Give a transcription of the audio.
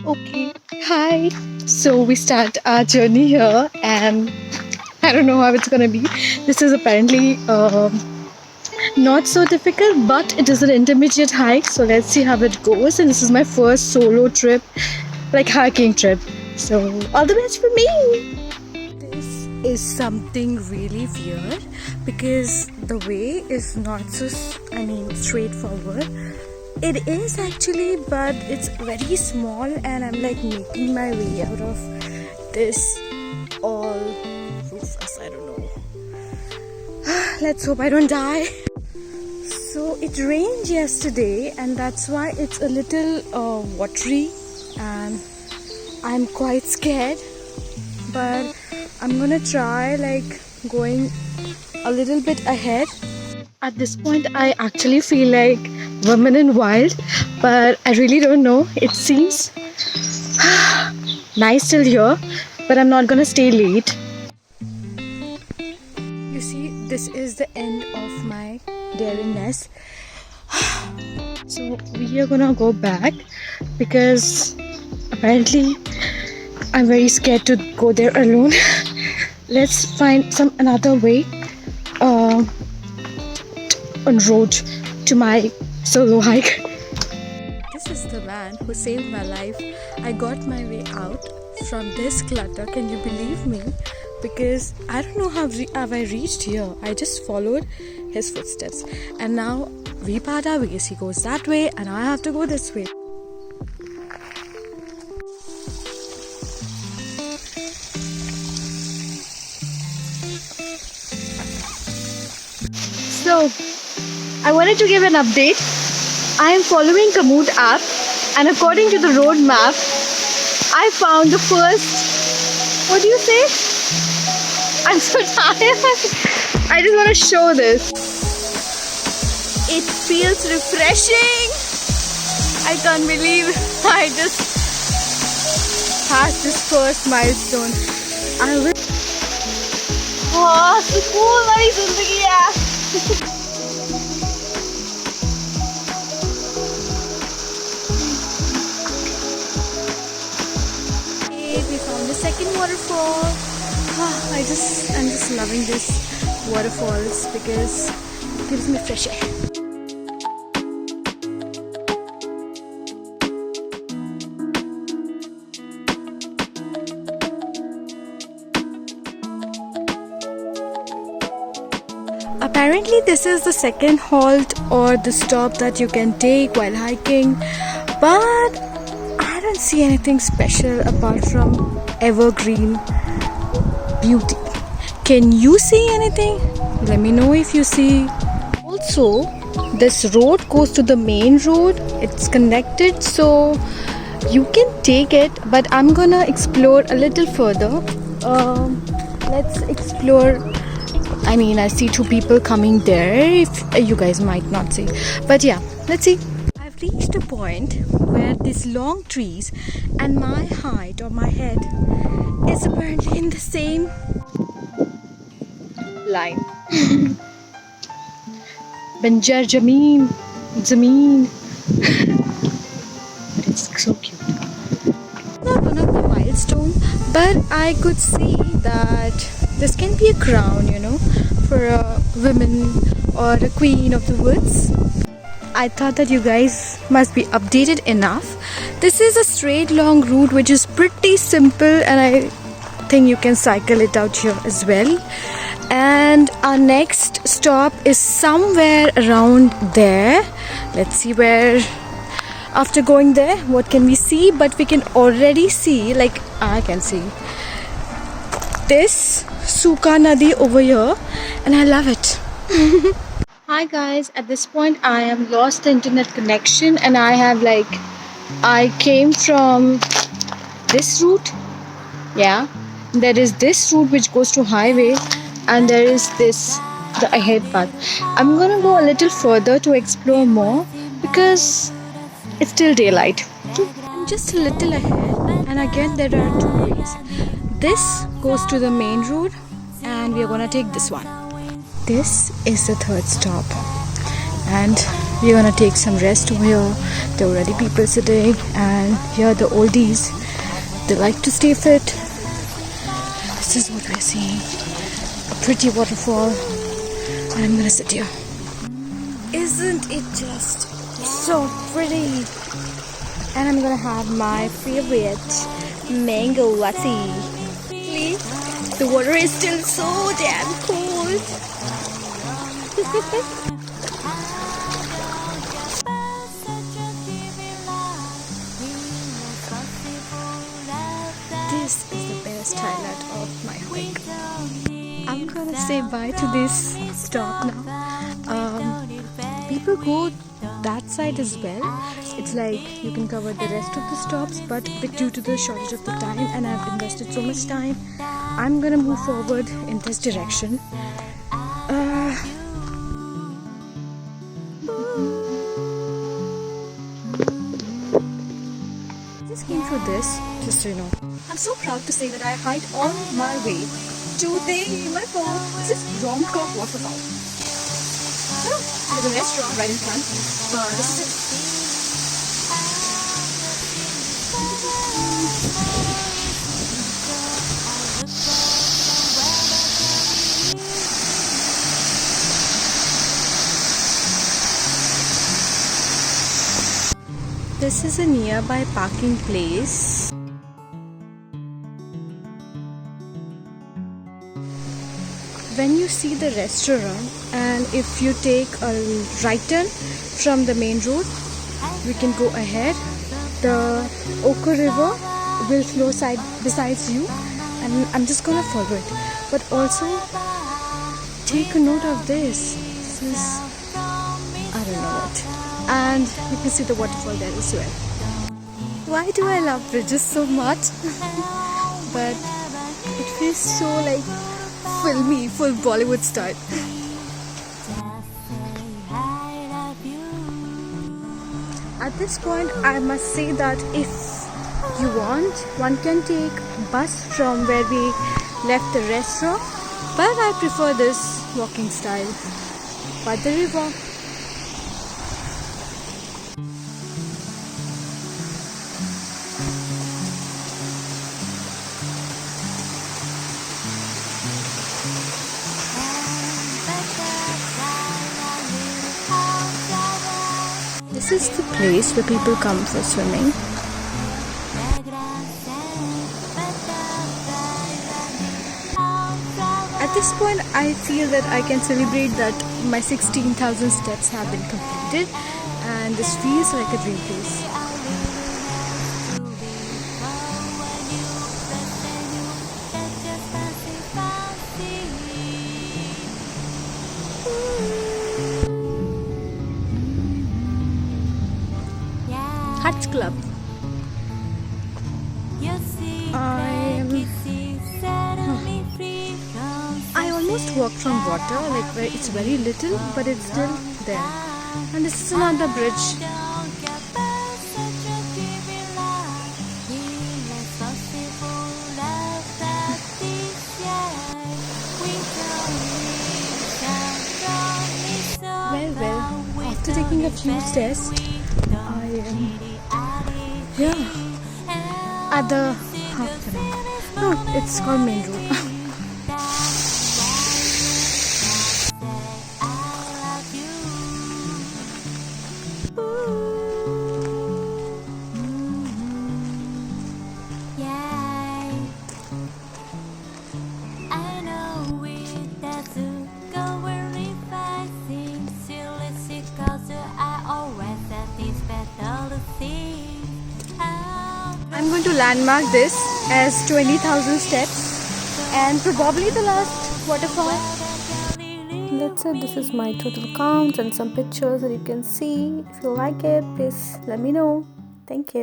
Okay, hi. So we start our journey here, and I don't know how it's gonna be. This is apparently not so difficult, but it is an intermediate hike. So let's see how it goes. And this is my first solo trip, like hiking trip. So all the best for me. This is something really weird because the way is not so, straightforward. It is actually, but it's very small, and I'm like making my way out of this all rufus. I don't know. Let's hope I don't die. So it rained yesterday, and that's why it's a little watery, and I'm quite scared. But I'm gonna try like going a little bit ahead. At this point, I actually feel like women in wild, but I really don't know. It seems nice till here, but I'm not gonna stay late. You see, this is the end of my daringness. So we are gonna go back because apparently I'm very scared to go there alone. Let's find some another way on road to my solo hike. This is the man who saved my life. I got my way out from this clutter. Can you believe me? Because I don't know how have I reached here. I just followed his footsteps, and now we part our ways. He goes that way, and I have to go this way. So, I wanted to give an update. I am following Komoot app, and according to the road map, I found the first. What do you say? I'm so tired. I just want to show this. It feels refreshing. I can't believe I just passed this first milestone. I will. Oh, सुकून वाली जिंदगी है. We found the second waterfall. I'm just loving this waterfalls because it gives me fresh air. Apparently this is the second halt or the stop that you can take while hiking, but I don't see anything special apart from evergreen beauty. Can you see anything? Let me know if you see. Also, this road goes to the main road. It's connected, so you can take it, but I'm gonna explore a little further. Let's explore. I see two people coming there. If you guys might not see, but yeah, let's see. I've reached a point where these long trees and my height or my head is apparently in the same line. Banjar Jameen. But it's so cute. Not one of the milestone, but I could see that this can be a crown, for a woman or a queen of the woods. I thought that you guys must be updated enough. This is a straight long route which is pretty simple, and I think you can cycle it out here as well. And our next stop is somewhere around there. Let's see where. After going there, what can we see? But we can already see, like I can see this Suka Nadi over here, and I love it. Hi guys, at this point I have lost the internet connection, and I came from this route. Yeah, there is this route which goes to highway, and there is the ahead path. I'm gonna go a little further to explore more because it's still daylight. I'm just a little ahead, and again there are two ways. This goes to the main road, and we are gonna take this one. This is the third stop, and we're gonna take some rest over here. There are already people sitting, and here are the oldies. They like to stay fit. This is what we're seeing. A pretty waterfall. And I'm gonna sit here. Isn't it just so pretty? And I'm gonna have my favorite mango lassi. Please, the water is still so damn cold. This is the best highlight of my hike. I'm gonna say bye to this stop now. People go that side as well. It's like you can cover the rest of the stops, but due to the shortage of the time, and I've invested so much time, I'm gonna move forward in this direction. Just came through this, just so you know. I'm so proud to say that I hiked all my way to my this rom-com waterfall. So, there's a restaurant right in front. This is it. This is a nearby parking place. When you see the restaurant, and if you take a right turn from the main road, we can go ahead. The Oker river will flow besides you, and I'm just gonna follow it. But also take a note of this. This is, I don't know what. And you can see the waterfall there as well. Why do I love bridges so much? But it feels so like filmy, full Bollywood style. At this point, I must say that if you want, one can take bus from where we left the restaurant, but I prefer this walking style by the river. This is the place where people come for swimming. At this point, I feel that I can celebrate that my 16,000 steps have been completed, and this feels like a dream place. Hutch Club. I almost walked from water, like where it's very little, but it's still there. And this is another bridge. Well, after taking a few steps, I am here at the half an hour. No, it's called main road. I'm going to landmark this as 20,000 steps and probably the last waterfall. That's it. This is my total count and some pictures that you can see. If you like it, please let me know. Thank you.